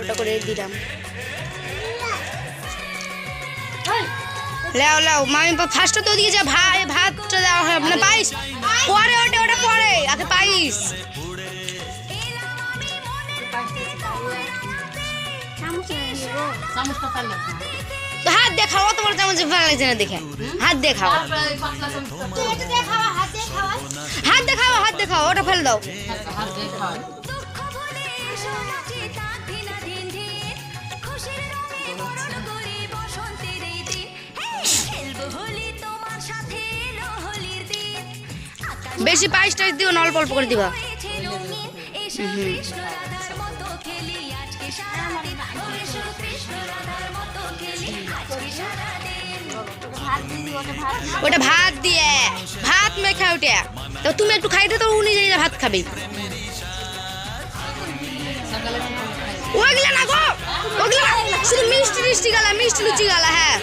ওটা করে দিলাম। লাও লাও মামি ফার্স্ট তো দিয়ে যা ভাতটা দেওয়া হবে না, পাইস পরে, ওটা পরে, আগে পাইস। হাত দেখাও, অত বড় চামচ ভালো লাগছে না দেখে, হাত দেখাও, হাত দেখাও, ওটা ফেলে দাও। বেশি পায়েস টাইস দিও না, অল্প অল্প করে দিবা। ওটা ভাত দিয়ে, ভাত মেখে ওটা তো তুমি একটু খাইতে, তো উনি জানি না ভাত খাবে। ওগুলা না গো, ওগুলা শুধু মিষ্টি মিষ্টি গালা, মিষ্টি লুচি গালা, হ্যাঁ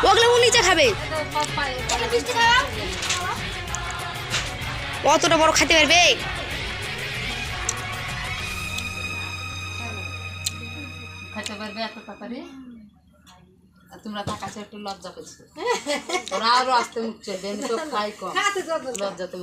ওগুলো উনি যা খাবে। অতটা বড় খেতে পারবে? খেতে পারবে এত তাড়াতাড়ি? তোমরা তাকাছে একটু লজ্জা পেয়েছো, ওরা আরো আসতে মুখ চলবে, তো খাই কম, লজ্জা তোমার।